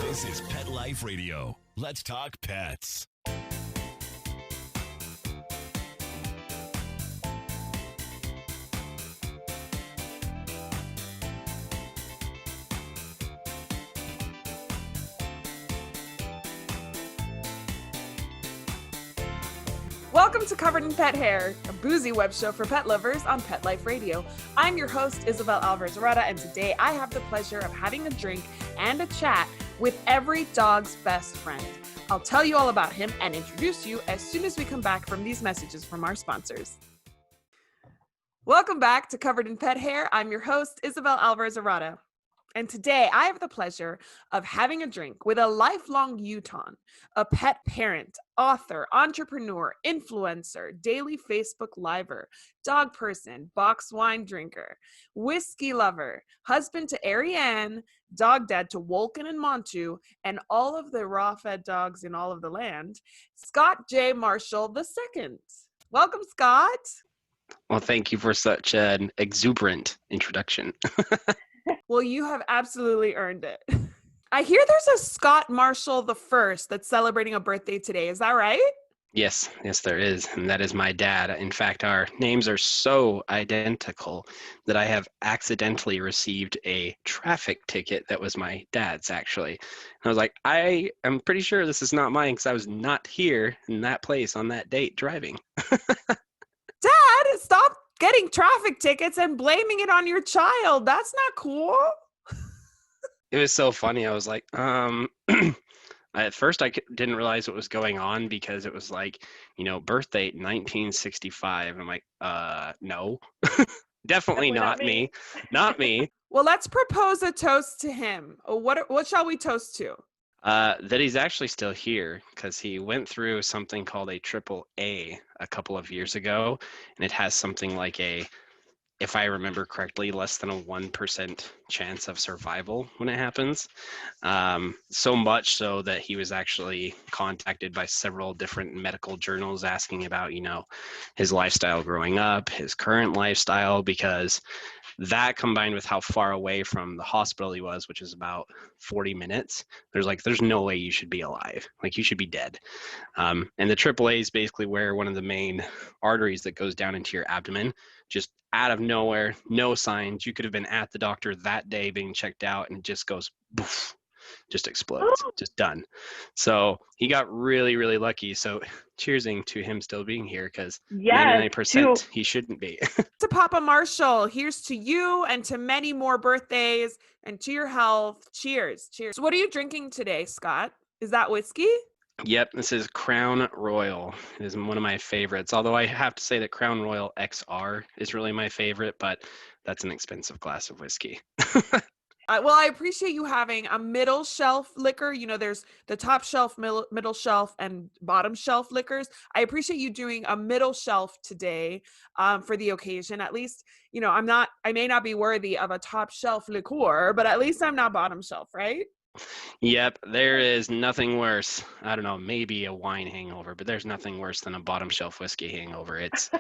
This is Pet Life Radio. Let's talk pets. Welcome to Covered in Pet Hair, a boozy web show for pet lovers on Pet Life Radio. I'm your host, Isabel Alvarez-Arata, and today I have the pleasure of having a drink and a chat with every dog's best friend. I'll tell you all about him and introduce you as soon as we come back from these messages from our sponsors. Welcome back to Covered in Pet Hair. I'm your host, Isabel Alvarez-Arata. And today I have the pleasure of having a drink with a lifelong Utahn, a pet parent, author, entrepreneur, influencer, daily Facebook liver, dog person, box wine drinker, whiskey lover, husband to Ariane, dog dad to Wolken and Montu, and all of the raw-fed dogs in all of the land, Scott J. Marshall II. Welcome, Scott. Well, thank you for such an exuberant introduction. Well, you have absolutely earned it. I hear there's a Scott Marshall I that's celebrating a birthday today. Is that right? Yes, there is. And that is my dad. In fact, our names are so identical that I have accidentally received a traffic ticket that was my dad's, actually. And I was like, I am pretty sure this is not mine because I was not here in that place on that date driving. Dad, stop getting traffic tickets and blaming it on your child. That's not cool. It was so funny. I was like, at first I didn't realize what was going on because it was like, birth date 1965. I'm like, no, definitely not me. Not me. Well, let's propose a toast to him. What shall we toast to? That he's actually still here because he went through something called a AAA a couple of years ago, and it has something like if I remember correctly, less than a 1% chance of survival when it happens. So much so that he was actually contacted by several different medical journals asking about, his lifestyle growing up, his current lifestyle, because that combined with how far away from the hospital he was, which is about 40 minutes, there's no way you should be alive. Like, you should be dead. And the AAA is basically where one of the main arteries that goes down into your abdomen, just out of nowhere, no signs. You could have been at the doctor that day being checked out, and it just goes poof, just explodes, just done. So he got really, really lucky. So cheersing to him still being here, because 99% he shouldn't be. To Papa Marshall, here's to you and to many more birthdays and to your health. Cheers. Cheers. So what are you drinking today, Scott? Is that whiskey? Yep, this is Crown Royal. It is one of my favorites, although I have to say that Crown Royal XR is really my favorite, but that's an expensive glass of whiskey. Well, I appreciate you having a middle shelf liquor. There's the top shelf, middle shelf, and bottom shelf liquors. I appreciate you doing a middle shelf today for the occasion. At least, I may not be worthy of a top shelf liqueur, but at least I'm not bottom shelf, right? Yep, there is nothing worse. I don't know, maybe a wine hangover, but there's nothing worse than a bottom shelf whiskey hangover. It's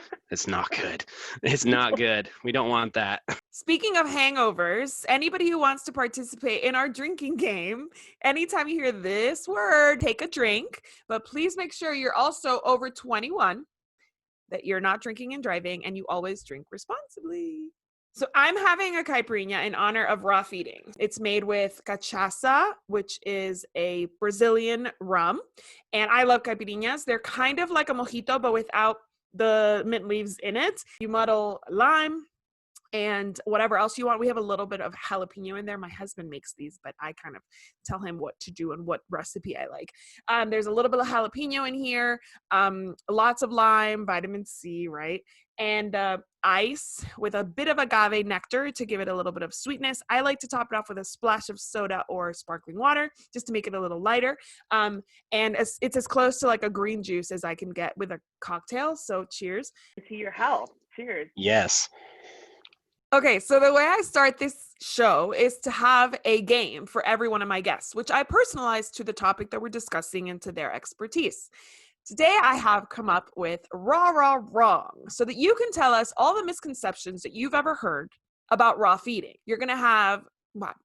not good. It's not good. We don't want that. Speaking of hangovers, anybody who wants to participate in our drinking game, anytime you hear this word, take a drink, but please make sure you're also over 21, that you're not drinking and driving, and you always drink responsibly. So I'm having a caipirinha in honor of raw feeding. It's made with cachaça, which is a Brazilian rum. And I love caipirinhas. They're kind of like a mojito, but without the mint leaves in it. You muddle lime and whatever else you want. We have a little bit of jalapeno in there. My husband makes these, but I kind of tell him what to do and what recipe I like. There's a little bit of jalapeno in here, lots of lime, vitamin C, right? And ice with a bit of agave nectar to give it a little bit of sweetness. I like to top it off with a splash of soda or sparkling water just to make it a little lighter. And it's as close to like a green juice as I can get with a cocktail. So cheers to your health. Cheers. Yes. Okay, so the way I start this show is to have a game for every one of my guests, which I personalize to the topic that we're discussing and to their expertise. Today, I have come up with wrong, so that you can tell us all the misconceptions that you've ever heard about raw feeding. You're going to have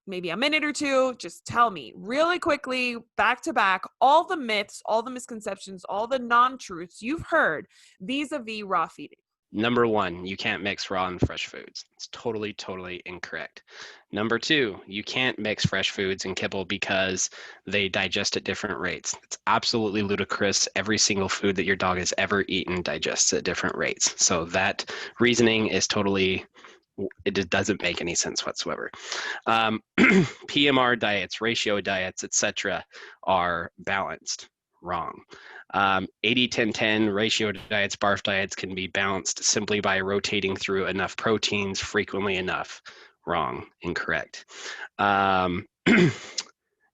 maybe a minute or two. Just tell me really quickly, back to back, all the myths, all the misconceptions, all the non-truths you've heard vis-a-vis raw feeding. Number one, you can't mix raw and fresh foods. It's totally, totally incorrect. Number two, you can't mix fresh foods and kibble because they digest at different rates. It's absolutely ludicrous. Every single food that your dog has ever eaten digests at different rates. So that reasoning is totally, it doesn't make any sense whatsoever. PMR diets, ratio diets, etc., are balanced. Wrong. 80-10-10 ratio diets, barf diets can be balanced simply by rotating through enough proteins frequently enough. Wrong. Incorrect.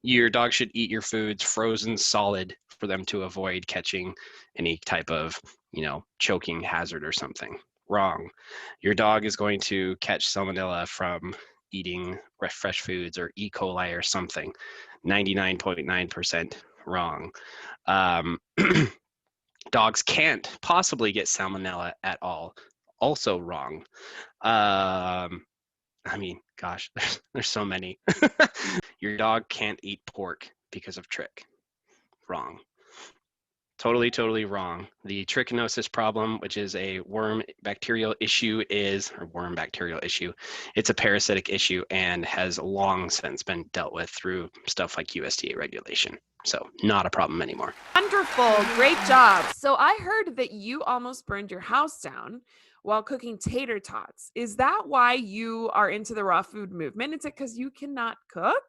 Your dog should eat your foods frozen solid for them to avoid catching any type of, choking hazard or something. Wrong. Your dog is going to catch salmonella from eating fresh foods or E. coli or something. 99.9% wrong. Dogs can't possibly get salmonella at all. Also wrong. Gosh, there's so many. Your dog can't eat pork because of trick. Wrong. Totally, totally wrong. The trichinosis problem, which is a worm bacterial issue, it's a parasitic issue and has long since been dealt with through stuff like USDA regulation. So not a problem anymore. Wonderful. Great job. So I heard that you almost burned your house down while cooking tater tots. Is that why you are into the raw food movement? Is it because you cannot cook?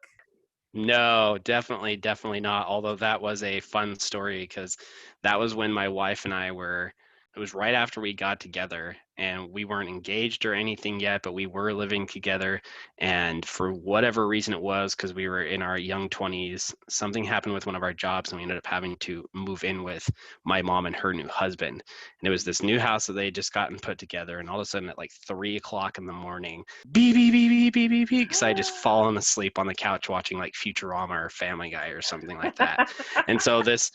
No, definitely not. Although that was a fun story because that was when my wife and it was right after we got together and we weren't engaged or anything yet, but we were living together. And for whatever reason it was, because we were in our young 20s, something happened with one of our jobs and we ended up having to move in with my mom and her new husband. And it was this new house that they had just gotten put together. And all of a sudden at like 3 o'clock in the morning, beep, beep, beep, beep, beep, beep, beep, because I just fallen asleep on the couch watching like Futurama or Family Guy or something like that. And so this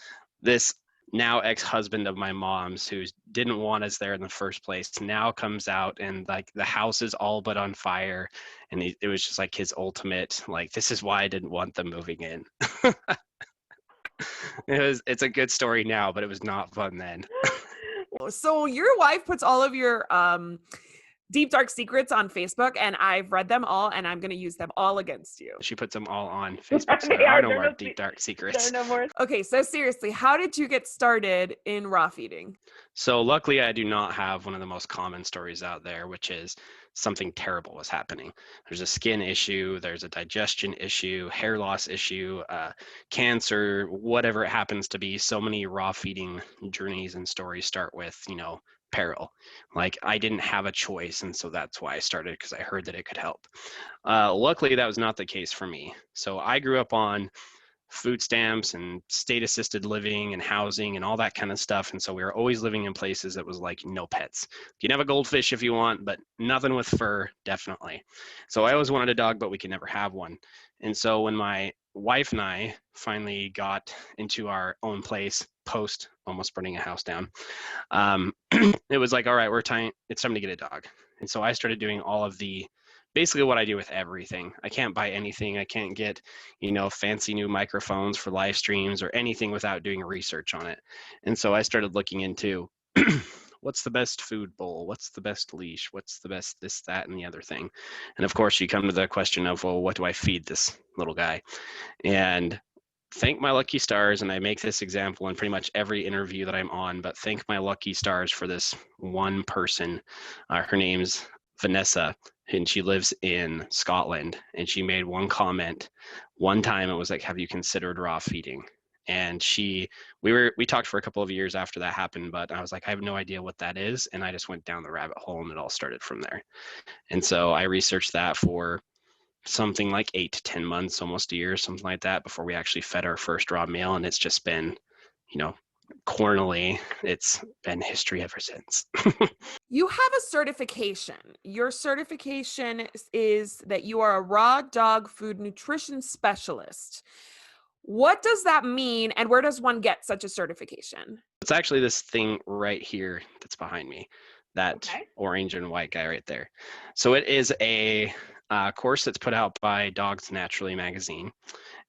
now ex-husband of my mom's, who didn't want us there in the first place, now comes out and like the house is all but on fire, and it was just like his ultimate, like, this is why I didn't want them moving in. It's a good story now, but it was not fun then. So your wife puts all of your deep dark secrets on Facebook, and I've read them all, and I'm going to use them all against you. She puts them all on Facebook, so there are no more deep dark secrets. There are no more. Okay, so seriously, how did you get started in raw feeding? So luckily, I do not have one of the most common stories out there, which is something terrible was happening. There's a skin issue, there's a digestion issue, hair loss issue, cancer, whatever it happens to be. So many raw feeding journeys and stories start with, peril. Like, I didn't have a choice, and so that's why I started, because I heard that it could help. Luckily, that was not the case for me. So I grew up on food stamps and state assisted living and housing and all that kind of stuff, and so we were always living in places that was like no pets. You can have a goldfish if you want, but nothing with fur, definitely. So I always wanted a dog, but we could never have one. And so when my wife and I finally got into our own place post almost burning a house down, it was like, all right, it's time to get a dog. And so I started doing all of basically what I do with everything. I can't buy anything. I can't get, fancy new microphones for live streams or anything without doing research on it. And so I started looking into what's the best food bowl? What's the best leash? What's the best this, that, and the other thing? And of course, you come to the question of, well, what do I feed this little guy? And thank my lucky stars, and I make this example in pretty much every interview that I'm on, but thank my lucky stars for this one person. Her name's Vanessa, and she lives in Scotland, and she made one comment one time. It was like, have you considered raw feeding? And we talked for a couple of years after that happened, but I was like, I have no idea what that is. And I just went down the rabbit hole, and it all started from there. And so I researched that for something like 8 to 10 months, almost a year, something like that, before we actually fed our first raw meal. And it's just been, cornily, it's been history ever since. You have a certification. Your certification is that you are a raw dog food nutrition specialist. What does that mean, and where does one get such a certification? It's actually this thing right here that's behind me, that orange and white guy right there. So it is course that's put out by Dogs Naturally magazine.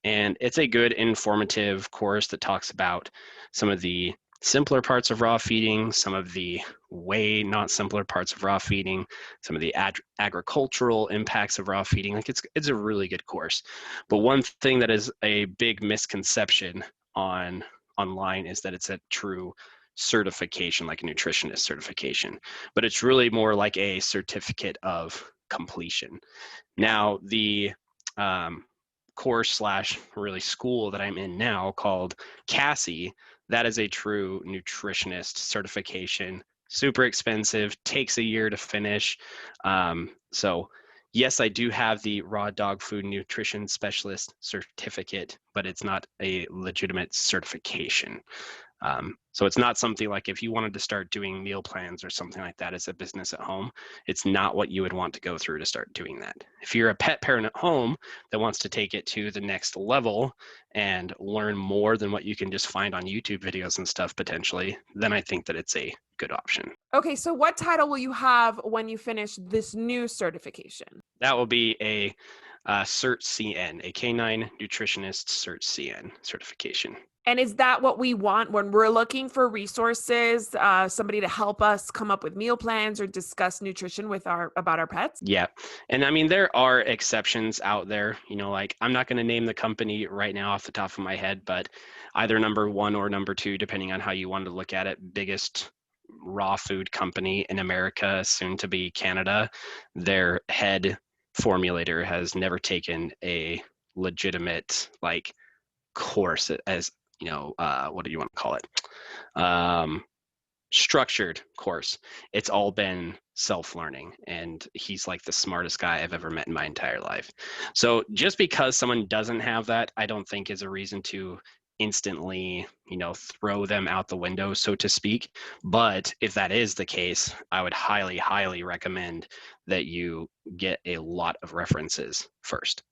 And it's a good informative course that talks about some of the simpler parts of raw feeding, some of the way not simpler parts of raw feeding, some of the agricultural impacts of raw feeding. Like it's a really good course. But one thing that is a big misconception online is that it's a true certification, like a nutritionist certification, but it's really more like a certificate of completion. Now, the course slash really school that I'm in now called Cassie, that is a true nutritionist certification. Super expensive, takes a year to finish. So yes, I do have the raw dog food nutrition specialist certificate, but it's not a legitimate certification. So it's not something like if you wanted to start doing meal plans or something like that as a business at home, it's not what you would want to go through to start doing that. If you're a pet parent at home that wants to take it to the next level and learn more than what you can just find on YouTube videos and stuff potentially, then I think that it's a good option. Okay, so what title will you have when you finish this new certification? That will be a Cert CN, a Canine Nutritionist Cert CN certification. And is that what we want when we're looking for resources, somebody to help us come up with meal plans or discuss nutrition with about our pets? Yeah. And I mean, there are exceptions out there, like I'm not going to name the company right now off the top of my head, but either number one or number two, depending on how you want to look at it, biggest raw food company in America, soon to be Canada, their head formulator has never taken a legitimate like course as what do you want to call it, structured course. It's all been self-learning, and he's like the smartest guy I've ever met in my entire life. So just because someone doesn't have that, I don't think is a reason to instantly throw them out the window, so to speak. But if that is the case, I would highly recommend that you get a lot of references first.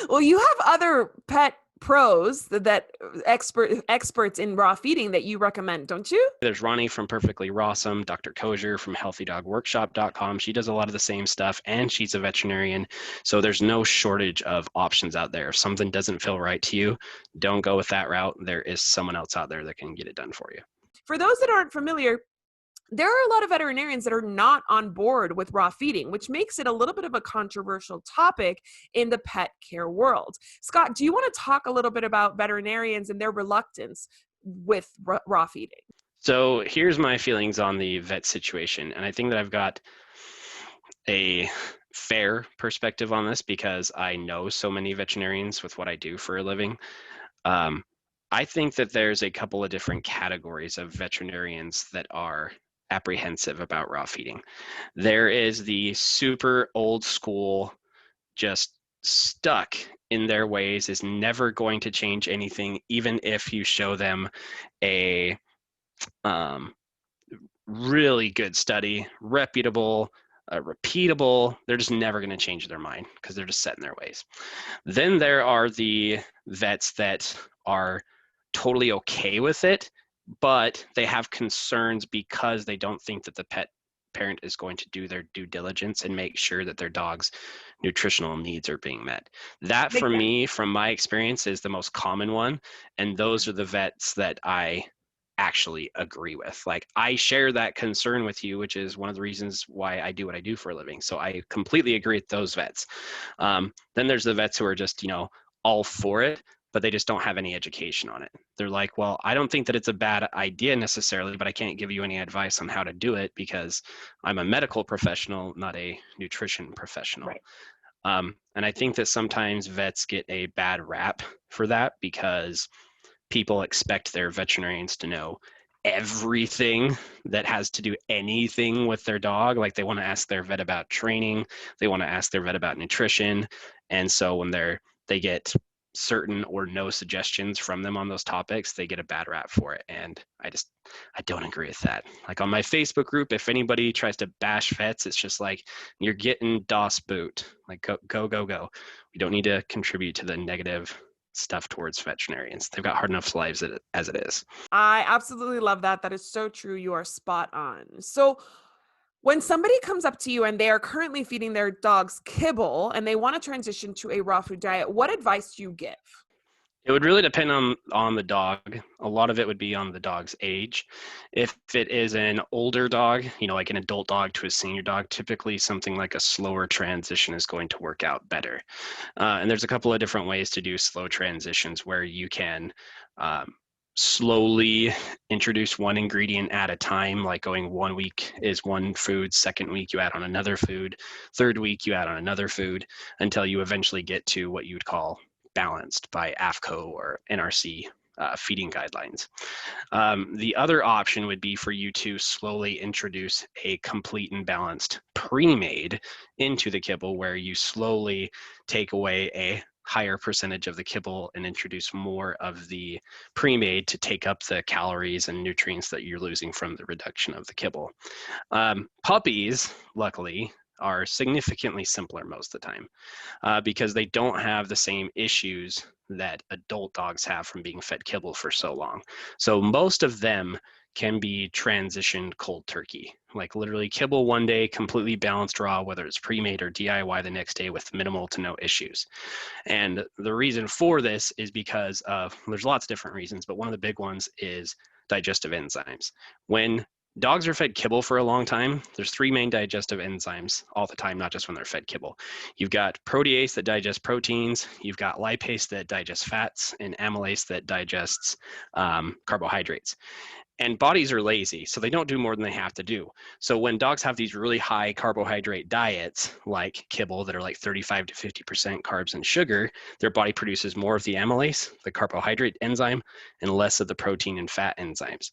Well, you have other pet pros that experts in raw feeding that you recommend, don't you? There's Ronnie from Perfectly Rawsome, Dr. Kosher from HealthyDogWorkshop.com. She does a lot of the same stuff, and she's a veterinarian. So there's no shortage of options out there. If something doesn't feel right to you, don't go with that route. There is someone else out there that can get it done for you. For those that aren't familiar, there are a lot of veterinarians that are not on board with raw feeding, which makes it a little bit of a controversial topic in the pet care world. Scott, do you want to talk a little bit about veterinarians and their reluctance with raw feeding? So here's my feelings on the vet situation. And I think that I've got a fair perspective on this because I know so many veterinarians with what I do for a living. I think that there's a couple of different categories of veterinarians that are apprehensive about raw feeding. There is the super old school, just stuck in their ways, is never going to change anything, even if you show them a really good study, reputable, repeatable. They're just never going to change their mind because they're just set in their ways. Then there are the vets that are totally okay with it, but they have concerns because they don't think that the pet parent is going to do their due diligence and make sure that their dog's nutritional needs are being met. That, for me, from my experience, is the most common one. And those are the vets that I actually agree with. Like, I share that concern with you, which is one of the reasons why I do what I do for a living. So I completely agree with those vets. Then there's the vets who are just, all for it, but they just don't have any education on it. They're like, well, I don't think that it's a bad idea necessarily, but I can't give you any advice on how to do it because I'm a medical professional, not a nutrition professional. Right. And I think that sometimes vets get a bad rap for that because people expect their veterinarians to know everything that has to do anything with their dog. Like, they want to ask their vet about training, they want to ask their vet about nutrition. And so when they get certain or no suggestions from them on those topics, they get a bad rap for it. And I don't agree with that. Like, on my Facebook group, if anybody tries to bash vets, it's just like, you're getting DOS boot. Like, go. We don't need to contribute to the negative stuff towards veterinarians. They've got hard enough lives as it is. I absolutely love that. That is so true. You are spot on. So When somebody comes up to you and they are currently feeding their dogs kibble and they want to transition to a raw food diet, what advice do you give? It would really depend on the dog. A lot of it would be on the dog's age. If it is an older dog, like an adult dog to a senior dog, typically something like a slower transition is going to work out better. And there's a couple of different ways to do slow transitions where you can slowly introduce one ingredient at a time, like going 1 week is one food, second week you add on another food, third week you add on another food, until you eventually get to what you would call balanced by AFCO or NRC feeding guidelines. The other option would be for you to slowly introduce a complete and balanced pre-made into the kibble, where you slowly take away a higher percentage of the kibble and introduce more of the pre-made to take up the calories and nutrients that you're losing from the reduction of the kibble. Puppies, luckily, are significantly simpler most of the time because they don't have the same issues that adult dogs have from being fed kibble for so long. So most of them can be transitioned cold turkey, like literally kibble one day, completely balanced raw, whether it's pre-made or DIY the next day with minimal to no issues. And the reason for this is because there's lots of different reasons, but one of the big ones is digestive enzymes. When dogs are fed kibble for a long time, there's three main digestive enzymes all the time, not just when they're fed kibble. You've got protease that digests proteins, you've got lipase that digests fats, and amylase that digests carbohydrates. And bodies are lazy, so they don't do more than they have to do. So when dogs have these really high carbohydrate diets, like kibble, that are like 35 to 50% carbs and sugar, their body produces more of the amylase, the carbohydrate enzyme, and less of the protein and fat enzymes.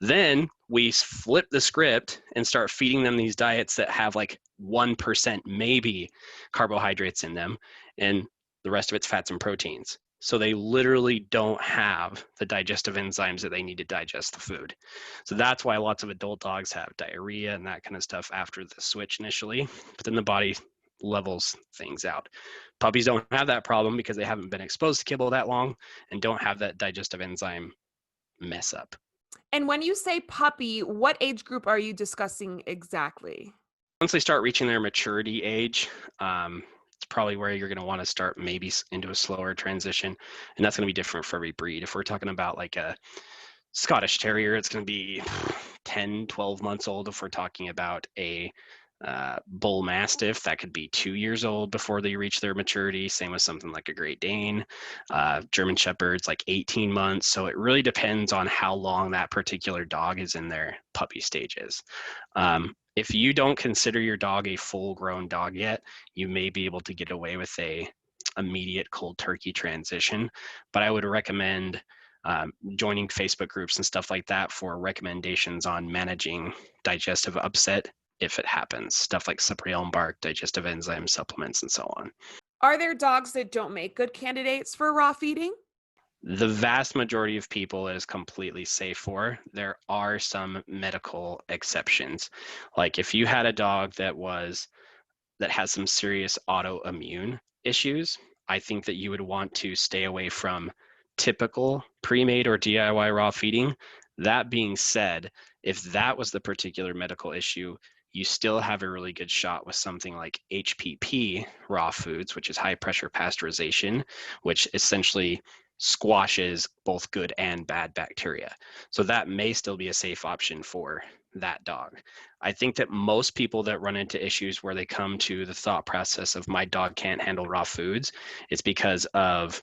Then we flip the script and start feeding them these diets that have like 1% maybe carbohydrates in them, and the rest of it's fats and proteins. So they literally don't have the digestive enzymes that they need to digest the food. So that's why lots of adult dogs have diarrhea and that kind of stuff after the switch initially, but then the body levels things out. Puppies don't have that problem because they haven't been exposed to kibble that long and don't have that digestive enzyme mess up. And when you say puppy, what age group are you discussing exactly? Once they start reaching their maturity age, it's probably where you're going to want to start maybe into a slower transition. And that's going to be different for every breed. If we're talking about like a Scottish Terrier, it's going to be 10, 12 months old. If we're talking about a Bull Mastiff, that could be 2 years old before they reach their maturity. Same with something like a Great Dane. German Shepherd's like 18 months. So it really depends on how long that particular dog is in their puppy stages. If you don't consider your dog a full-grown dog yet, you may be able to get away with a immediate cold turkey transition. But I would recommend joining Facebook groups and stuff like that for recommendations on managing digestive upset if it happens. Stuff like slippery elm bark, digestive enzyme supplements, and so on. Are there dogs that don't make good candidates for raw feeding? The vast majority of people it is completely safe for. There are some medical exceptions. Like if you had a dog that has some serious autoimmune issues, I think that you would want to stay away from typical pre-made or DIY raw feeding. That being said, if that was the particular medical issue, you still have a really good shot with something like HPP raw foods, which is high pressure pasteurization, which essentially squashes both good and bad bacteria. So that may still be a safe option for that dog. I think that most people that run into issues where they come to the thought process of my dog can't handle raw foods, it's because of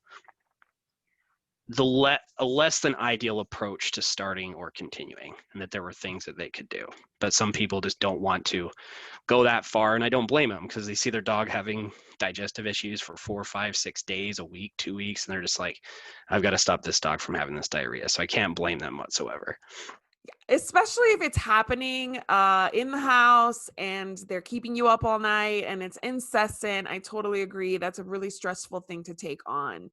a less than ideal approach to starting or continuing, and that there were things that they could do. But some people just don't want to go that far, and I don't blame them because they see their dog having digestive issues for 4, 5, 6 days, a week, 2 weeks, and they're just like, I've got to stop this dog from having this diarrhea. So I can't blame them whatsoever. Especially if it's happening in the house and they're keeping you up all night and it's incessant. I totally agree. That's a really stressful thing to take on.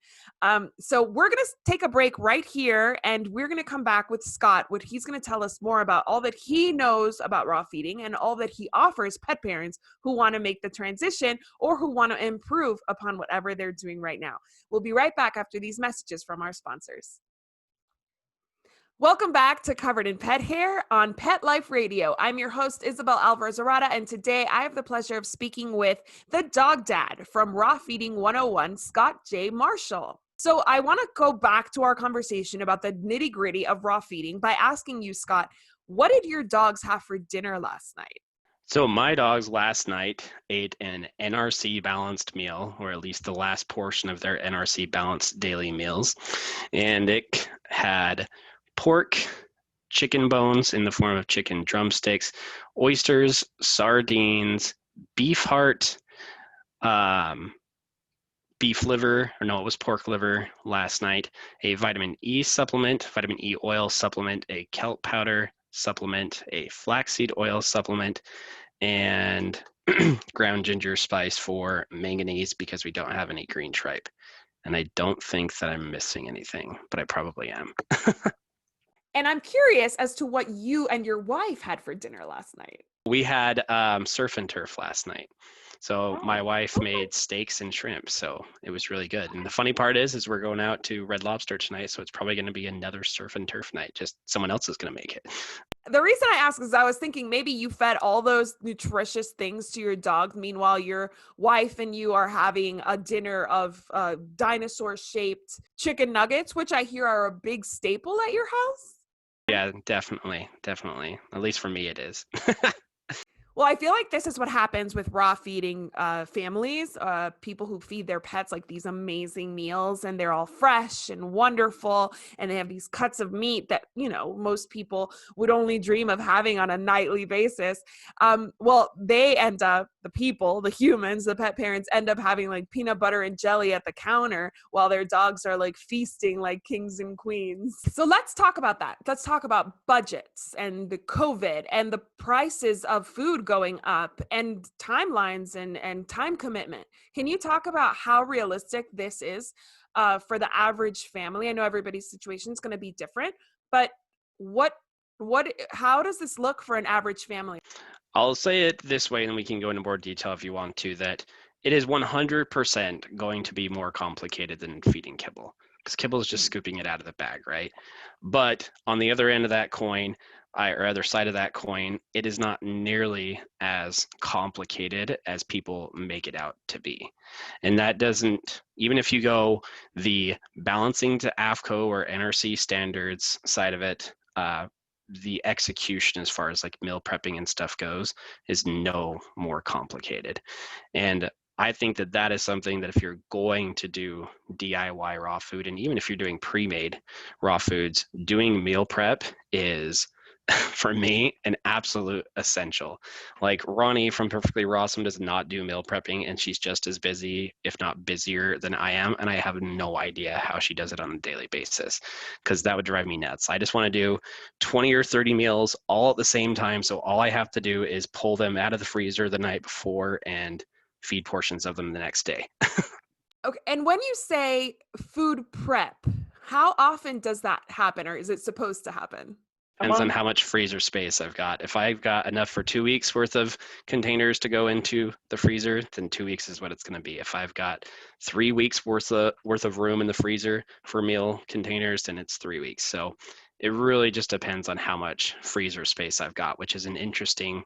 So we're going to take a break right here and we're going to come back with Scott, what he's going to tell us more about all that he knows about raw feeding and all that he offers pet parents who want to make the transition or who want to improve upon whatever they're doing right now. We'll be right back after these messages from our sponsors. Welcome back to Covered in Pet Hair on Pet Life Radio. I'm your host, Isabel Alvarez-Arata, and today I have the pleasure of speaking with the dog dad from Raw Feeding 101, Scott J. Marshall. So I want to go back to our conversation about the nitty-gritty of raw feeding by asking you, Scott, what did your dogs have for dinner last night? So my dogs last night ate an NRC balanced meal, or at least the last portion of their NRC balanced daily meals. And it had pork, chicken bones in the form of chicken drumsticks, oysters, sardines, beef heart, beef liver, or no, it was pork liver last night, a vitamin E supplement, vitamin E oil supplement, a kelp powder supplement, a flaxseed oil supplement, and ground ginger spice for manganese because we don't have any green tripe. And I don't think that I'm missing anything, but I probably am. And I'm curious as to what you and your wife had for dinner last night. We had surf and turf last night. So my wife made steaks and shrimp, so it was really good. And the funny part is we're going out to Red Lobster tonight, so it's probably going to be another surf and turf night. Just someone else is going to make it. The reason I ask is I was thinking maybe you fed all those nutritious things to your dog. Meanwhile, your wife and you are having a dinner of dinosaur-shaped chicken nuggets, which I hear are a big staple at your house. Yeah, definitely. At least for me, it is. Well, I feel like this is what happens with raw feeding families, people who feed their pets like these amazing meals, and they're all fresh and wonderful, and they have these cuts of meat that, you know, most people would only dream of having on a nightly basis. Well, they end up, the humans, the pet parents end up having like peanut butter and jelly at the counter while their dogs are like feasting like kings and queens. So let's talk about that. Let's talk about budgets and the COVID and the prices of food going up and timelines and time commitment. Can you talk about how realistic this is for the average family? I know everybody's situation is going to be different, but how does this look for an average family? I'll say it this way, and we can go into more detail if you want to, that it is 100% going to be more complicated than feeding kibble, because kibble is just scooping it out of the bag, right? But on the other end of that coin, or other side of that coin, it is not nearly as complicated as people make it out to be. And that doesn't, even if you go the balancing to AFCO or NRC standards side of it, the execution as far as like meal prepping and stuff goes is no more complicated. And I think that that is something that if you're going to do DIY raw food, and even if you're doing pre-made raw foods, doing meal prep is for me an absolute essential. Like Ronnie from Perfectly Rawsome does not do meal prepping, and she's just as busy, if not busier than I am, and I have no idea how she does it on a daily basis, because that would drive me nuts. I just want to do 20 or 30 meals all at the same time, so all I have to do is pull them out of the freezer the night before and feed portions of them the next day. Okay, and when you say food prep, how often does that happen, or is it supposed to happen? Depends on how much freezer space I've got. If I've got enough for 2 weeks worth of containers to go into the freezer, then 2 weeks is what it's going to be. If I've got 3 weeks worth of room in the freezer for meal containers, then it's 3 weeks. So it really just depends on how much freezer space I've got, which is an interesting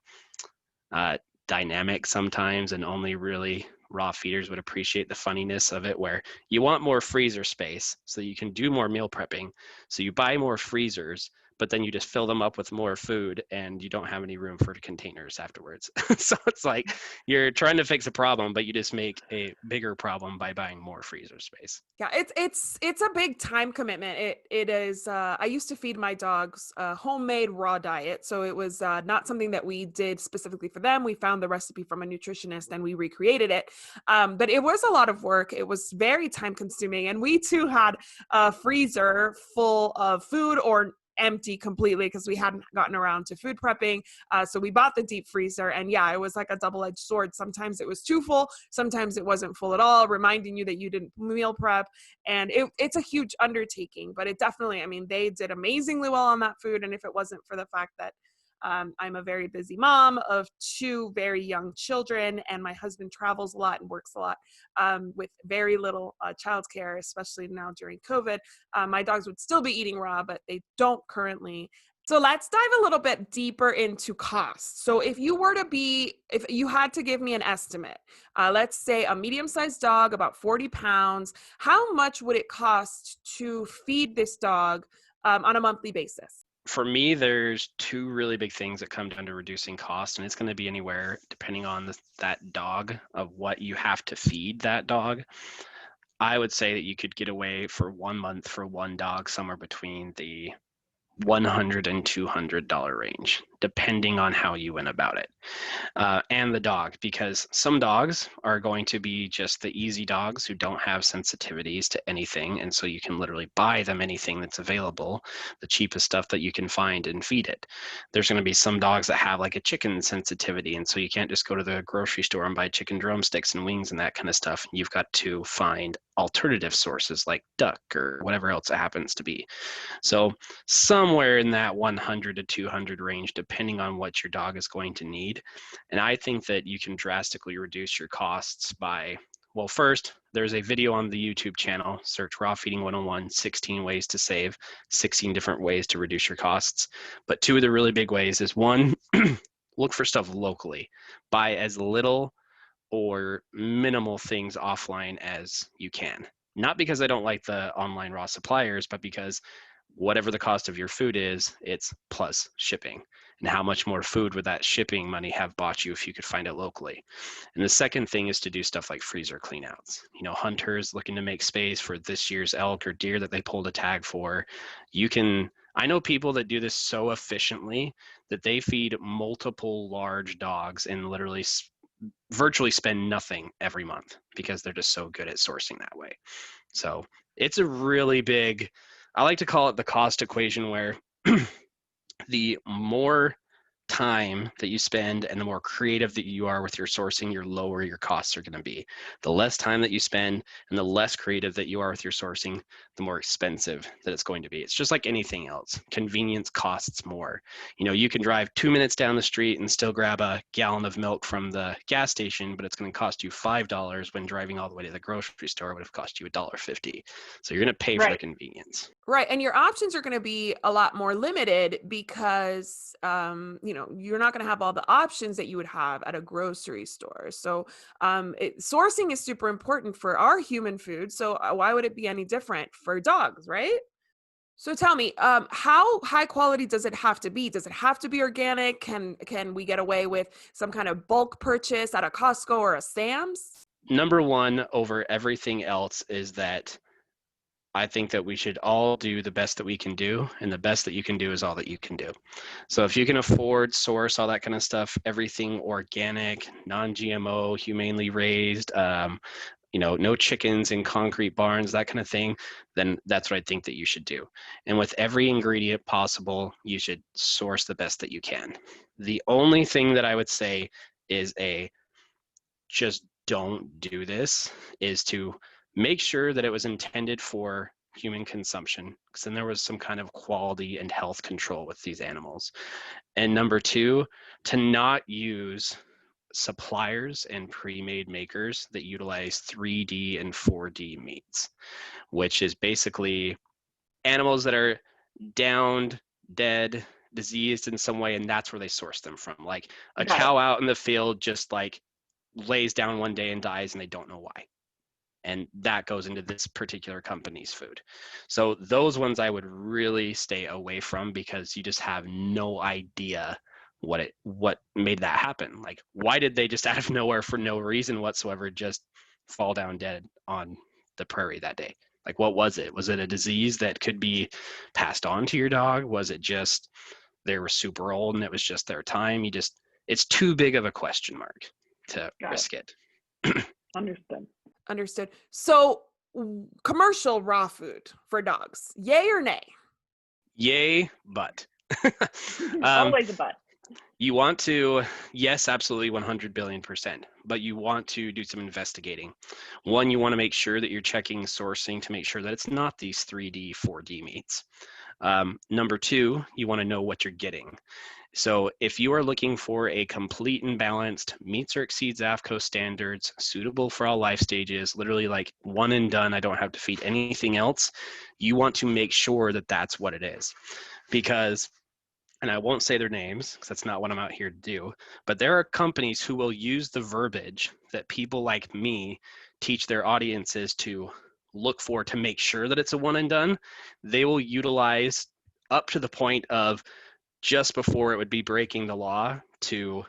dynamic sometimes, and only really raw feeders would appreciate the funniness of it, where you want more freezer space so you can do more meal prepping. So you buy more freezers, but then you just fill them up with more food and you don't have any room for containers afterwards. So it's like you're trying to fix a problem, but you just make a bigger problem by buying more freezer space. Yeah, it's a big time commitment. It is. I used to feed my dogs a homemade raw diet, so it was not something that we did specifically for them. We found the recipe from a nutritionist and we recreated it. But it was a lot of work. It was very time consuming, and we too had a freezer full of food, or empty completely because we hadn't gotten around to food prepping. So we bought the deep freezer, and yeah, it was like a double-edged sword. Sometimes it was too full, sometimes it wasn't full at all, reminding you that you didn't meal prep. And it's a huge undertaking, but it definitely, I mean, they did amazingly well on that food. And if it wasn't for the fact that I'm a very busy mom of 2 very young children, and my husband travels a lot and works a lot with very little childcare, especially now during COVID. My dogs would still be eating raw, but they don't currently. So let's dive a little bit deeper into cost. So if you had to give me an estimate, let's say a medium-sized dog, about 40 pounds, how much would it cost to feed this dog on a monthly basis? For me, there's 2 really big things that come down to reducing cost, and it's going to be anywhere depending on that dog of what you have to feed that dog. I would say that you could get away for 1 month for one dog somewhere between the $100 and $200 range, depending on how you went about it. And the dog, because some dogs are going to be just the easy dogs who don't have sensitivities to anything. And so you can literally buy them anything that's available, the cheapest stuff that you can find, and feed it. There's going to be some dogs that have like a chicken sensitivity. And so you can't just go to the grocery store and buy chicken drumsticks and wings and that kind of stuff. You've got to find alternative sources like duck or whatever else it happens to be. So somewhere in that 100 to 200 range, depending on what your dog is going to need. And I think that you can drastically reduce your costs by, well, first, there's a video on the YouTube channel, search Raw Feeding 101, 16 ways to save, 16 different ways to reduce your costs. But 2 of the really big ways is 1, look for stuff locally. Buy as little or minimal things offline as you can. Not because I don't like the online raw suppliers, but because whatever the cost of your food is, it's plus shipping. And how much more food would that shipping money have bought you if you could find it locally? And the second thing is to do stuff like freezer cleanouts. You know, hunters looking to make space for this year's elk or deer that they pulled a tag for. I know people that do this so efficiently that they feed multiple large dogs and literally virtually spend nothing every month because they're just so good at sourcing that way. So it's a really big, I like to call it the cost equation, where the more time that you spend and the more creative that you are with your sourcing, your lower your costs are going to be. The less time that you spend and the less creative that you are with your sourcing, the more expensive that it's going to be. It's just like anything else. Convenience costs more. You know, you can drive 2 minutes down the street and still grab a gallon of milk from the gas station, but it's going to cost you $5 when driving all the way to the grocery store would have cost you $1.50. So you're going to pay for the convenience. Right. And your options are going to be a lot more limited because, you're not going to have all the options that you would have at a grocery store. So sourcing is super important for our human food. So why would it be any different for dogs, right? So tell me, how high quality does it have to be? Does it have to be organic? Can we get away with some kind of bulk purchase at a Costco or a Sam's? Number 1 over everything else is that I think that we should all do the best that we can do, and the best that you can do is all that you can do. So if you can afford, source, all that kind of stuff, everything organic, non-GMO, humanely raised, no chickens in concrete barns, that kind of thing, then that's what I think that you should do. And with every ingredient possible, you should source the best that you can. The only thing that I would say is just don't do this is to make sure that it was intended for human consumption, because then there was some kind of quality and health control with these animals. And number 2, to not use suppliers and pre-made makers that utilize 3D and 4D meats, which is basically animals that are downed, dead, diseased in some way, and that's where they source them from. Like a cow out in the field just like lays down one day and dies, and they don't know why. And that goes into this particular company's food. So those ones I would really stay away from, because you just have no idea what made that happen. Like, why did they just out of nowhere, for no reason whatsoever, just fall down dead on the prairie that day? Like, what was it? Was it a disease that could be passed on to your dog? Was it just they were super old and it was just their time? It's too big of a question mark to risk it. Understood. So commercial raw food for dogs, yay or nay? Yay, but always a but. You want to, yes, absolutely, 100 billion%, but you want to do some investigating. 1, you want to make sure that you're checking sourcing to make sure that it's not these 3D, 4D meats. Number 2, you want to know what you're getting. So if you are looking for a complete and balanced, meets or exceeds AFCO standards, suitable for all life stages, literally like one and done, I don't have to feed anything else, you want to make sure that that's what it is. Because, and I won't say their names because that's not what I'm out here to do, but there are companies who will use the verbiage that people like me teach their audiences to look for to make sure that it's a one and done. They will utilize up to the point of just before it would be breaking the law to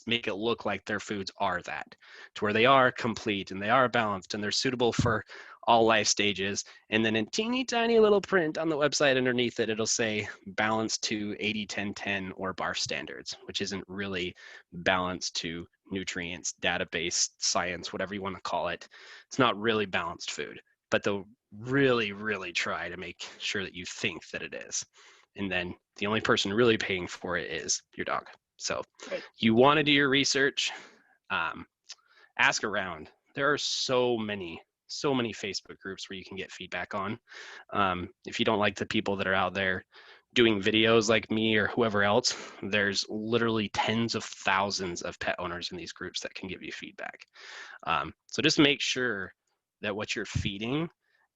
make it look like their foods are that, to where they are complete and they are balanced and they're suitable for all life stages. And then in teeny tiny little print on the website underneath it, it'll say balanced to 80-10-10 or BARF standards, which isn't really balanced to nutrients, database, science, whatever you want to call it. It's not really balanced food, but they'll really, really try to make sure that you think that it is. And then the only person really paying for it is your dog. So you want to do your research, ask around. There are so many Facebook groups where you can get feedback on. If you don't like the people that are out there doing videos like me or whoever else, there's literally tens of thousands of pet owners in these groups that can give you feedback. So just make sure that what you're feeding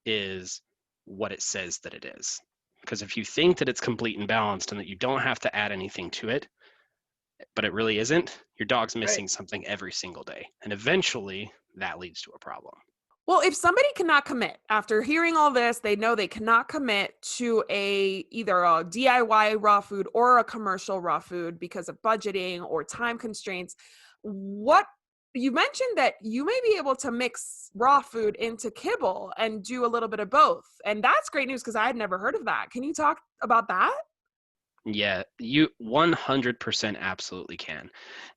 is what it says that it is. Because if you think that it's complete and balanced and that you don't have to add anything to it, but it really isn't, your dog's missing something every single day. And eventually that leads to a problem. Well, if somebody cannot commit after hearing all this, they know they cannot commit to either a DIY raw food or a commercial raw food because of budgeting or time constraints. You mentioned that you may be able to mix raw food into kibble and do a little bit of both. And that's great news because I had never heard of that. Can you talk about that? Yeah, you 100% absolutely can.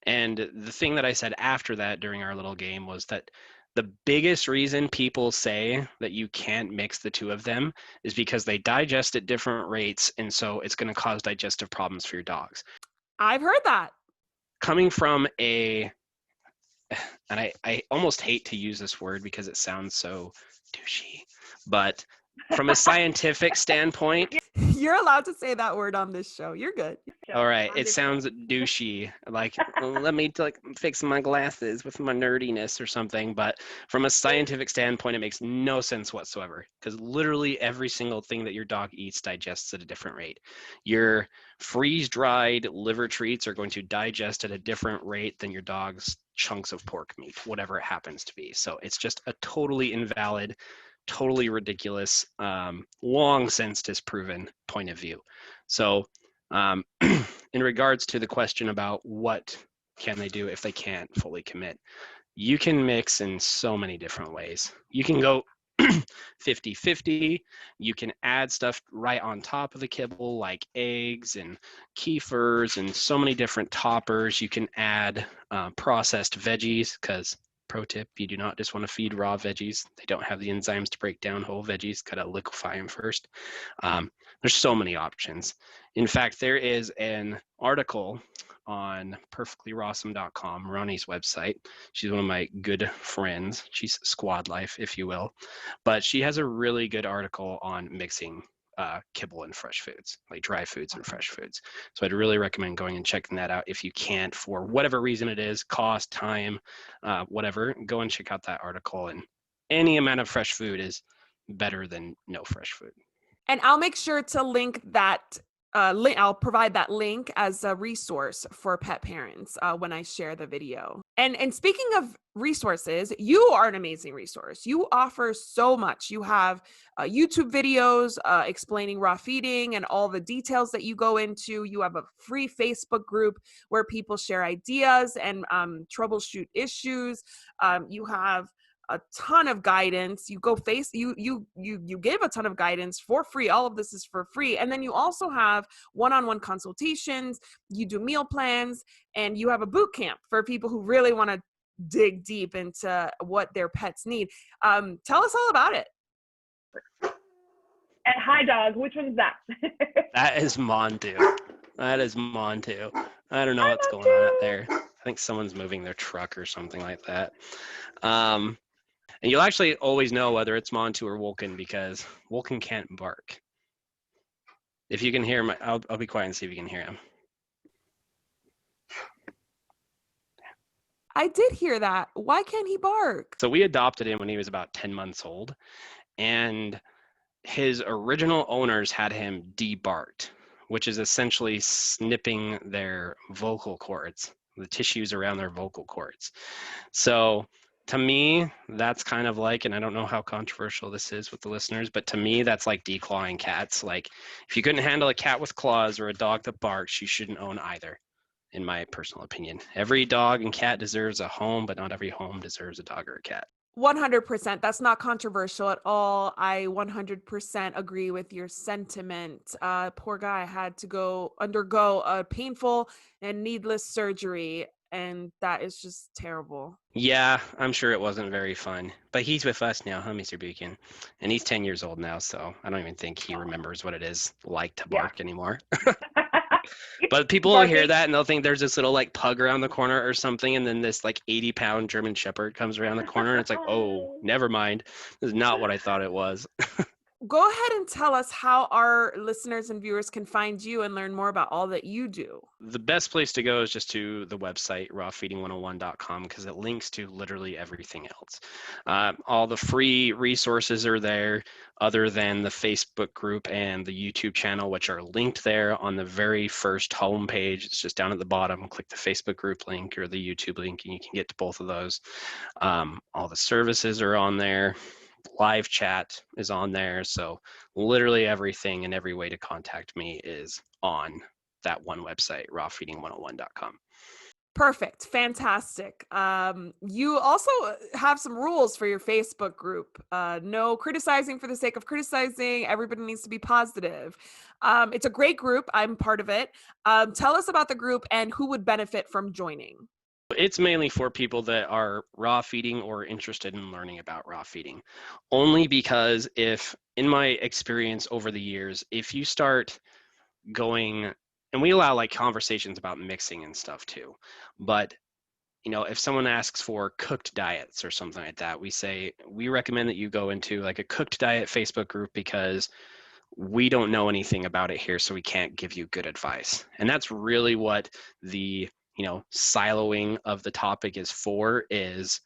And the thing that I said after that during our little game was that the biggest reason people say that you can't mix the two of them is because they digest at different rates. And so it's going to cause digestive problems for your dogs. I've heard that. Coming from and I almost hate to use this word because it sounds so douchey, but from a scientific standpoint. You're allowed to say that word on this show. You're good. All right. It sounds douchey, like let me fix my glasses with my nerdiness or something. But from a scientific standpoint, it makes no sense whatsoever because literally every single thing that your dog eats digests at a different rate. Your freeze-dried liver treats are going to digest at a different rate than your dog's chunks of pork meat, whatever it happens to be. So it's just a totally invalid, totally ridiculous, long since disproven point of view. So in regards to the question about what can they do if they can't fully commit, you can mix in so many different ways. You can go 50-50. You can add stuff right on top of the kibble like eggs and kefirs and so many different toppers. You can add processed veggies because, pro tip, you do not just want to feed raw veggies. They don't have the enzymes to break down whole veggies. Got to liquefy them first. There's so many options. In fact, there is an article on perfectlyrawsome.com, Ronnie's website. She's one of my good friends. She's squad life, if you will. But she has a really good article on mixing kibble and fresh foods, like dry foods and fresh foods. So I'd really recommend going and checking that out if you can't, for whatever reason it is, cost, time, whatever. Go and check out that article. And any amount of fresh food is better than no fresh food. And I'll make sure to link that. I'll provide that link as a resource for pet parents when I share the video. And speaking of resources, you are an amazing resource. You offer so much. You have YouTube videos explaining raw feeding and all the details that you go into. You have a free Facebook group where people share ideas and troubleshoot issues. You have a ton of guidance. You give a ton of guidance for free. All of this is for free. And then you also have one-on-one consultations. You do meal plans, and you have a boot camp for people who really want to dig deep into what their pets need. Tell us all about it. And hi, dog. Which one is that? That is Montu. That is Montu. I don't know what's going on out there. I think someone's moving their truck or something like that. And you'll actually always know whether it's Montu or Wolken because Wolken can't bark. If you can hear him, I'll be quiet and see if you can hear him. I did hear that. Why can't he bark? So we adopted him when he was about 10 months old, and his original owners had him debarked, which is essentially snipping their vocal cords, the tissues around their vocal cords. So to me, that's kind of like, and I don't know how controversial this is with the listeners, but to me, that's like declawing cats. Like, if you couldn't handle a cat with claws or a dog that barks, you shouldn't own either, in my personal opinion. Every dog and cat deserves a home, but not every home deserves a dog or a cat. 100%. That's not controversial at all. I 100% agree with your sentiment. Poor guy had to undergo a painful and needless surgery, and that is just terrible. Yeah, I'm sure it wasn't very fun. But he's with us now, huh, Mr. Beacon? And he's 10 years old now, so I don't even think he remembers what it is like to bark anymore. But people will hear that and they'll think there's this little like pug around the corner or something, and then this like 80-pound German Shepherd comes around the corner and it's like, oh, never mind. This is not what I thought it was. Go ahead and tell us how our listeners and viewers can find you and learn more about all that you do. The best place to go is just to the website, rawfeeding101.com, because it links to literally everything else. All the free resources are there, other than the Facebook group and the YouTube channel, which are linked there on the very first homepage. It's just down at the bottom. Click the Facebook group link or the YouTube link, and you can get to both of those. All the services are on there. Live chat is on there. So literally everything and every way to contact me is on that one website, rawfeeding101.com. Perfect. Fantastic. You also have some rules for your Facebook group. No criticizing for the sake of criticizing. Everybody needs to be positive. It's a great group. I'm part of it. Tell us about the group and who would benefit from joining. It's mainly for people that are raw feeding or interested in learning about raw feeding. Only because in my experience over the years, if you start going, and we allow like conversations about mixing and stuff too, but if someone asks for cooked diets or something like that, we recommend that you go into like a cooked diet Facebook group, because we don't know anything about it here, so we can't give you good advice. And that's really what the siloing of the topic is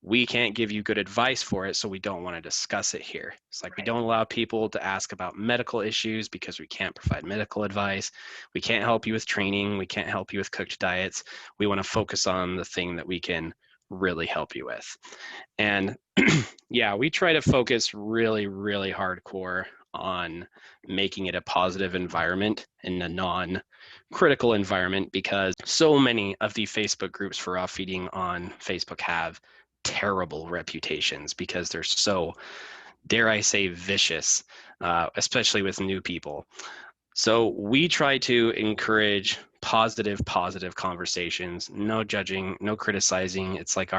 we can't give you good advice for it, so we don't want to discuss it here. It's like, we don't allow people to ask about medical issues because we can't provide medical advice. We can't help you with training. We can't help you with cooked diets. We want to focus on the thing that we can really help you with. And yeah, we try to focus really, really hardcore on making it a positive environment and a non-critical environment, because so many of the Facebook groups for raw feeding on Facebook have terrible reputations because they're so, dare I say, vicious, especially with new people. So we try to encourage positive conversations, no judging, no criticizing. It's like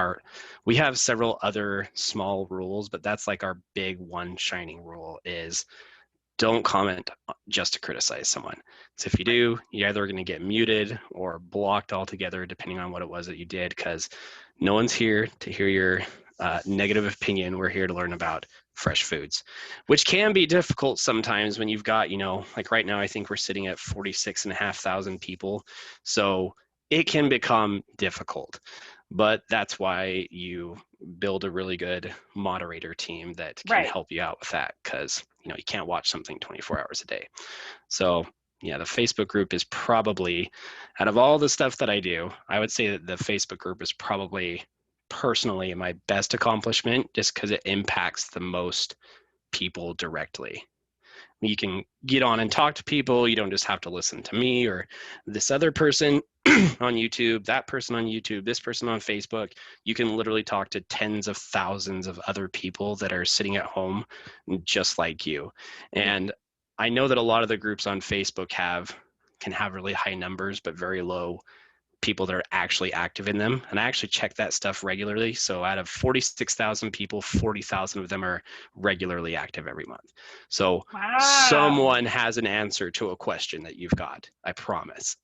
we have several other small rules, but that's like our big one shining rule is don't comment just to criticize someone. So if you do, you're either going to get muted or blocked altogether, depending on what it was that you did, because no one's here to hear your negative opinion. We're here to learn about fresh foods, which can be difficult sometimes when you've got, like right now, I think we're sitting at 46,500 people. So it can become difficult, but that's why you build a really good moderator team that can help you out with that, because you can't watch something 24 hours a day. So yeah, the Facebook group is probably, out of all the stuff that I do, I would say that the Facebook group is probably personally my best accomplishment, just because it impacts the most people directly. You can get on and talk to people. You don't just have to listen to me or this other person on YouTube, that person on YouTube, this person on Facebook. You can literally talk to tens of thousands of other people that are sitting at home just like you. And I know that a lot of the groups on Facebook can have really high numbers, but very low people that are actually active in them. And I actually check that stuff regularly. So out of 46,000 people, 40,000 of them are regularly active every month. So someone has an answer to a question that you've got, I promise.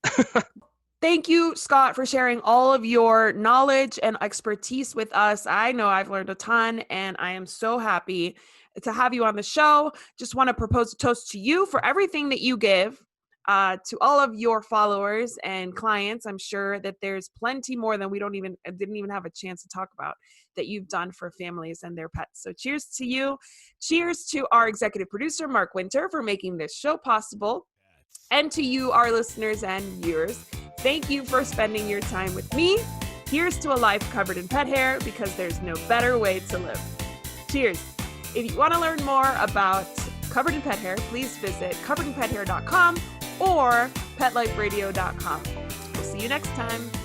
Thank you, Scott, for sharing all of your knowledge and expertise with us. I know I've learned a ton, and I am so happy to have you on the show. Just want to propose a toast to you for everything that you give, To all of your followers and clients, I'm sure that there's plenty more than we didn't even have a chance to talk about that you've done for families and their pets. So cheers to you. Cheers to our executive producer, Mark Winter, for making this show possible. And to you, our listeners and viewers, thank you for spending your time with me. Here's to a life covered in pet hair, because there's no better way to live. Cheers. If you want to learn more about Covered in Pet Hair, please visit coveredinpethair.com or petliferadio.com. We'll see you next time.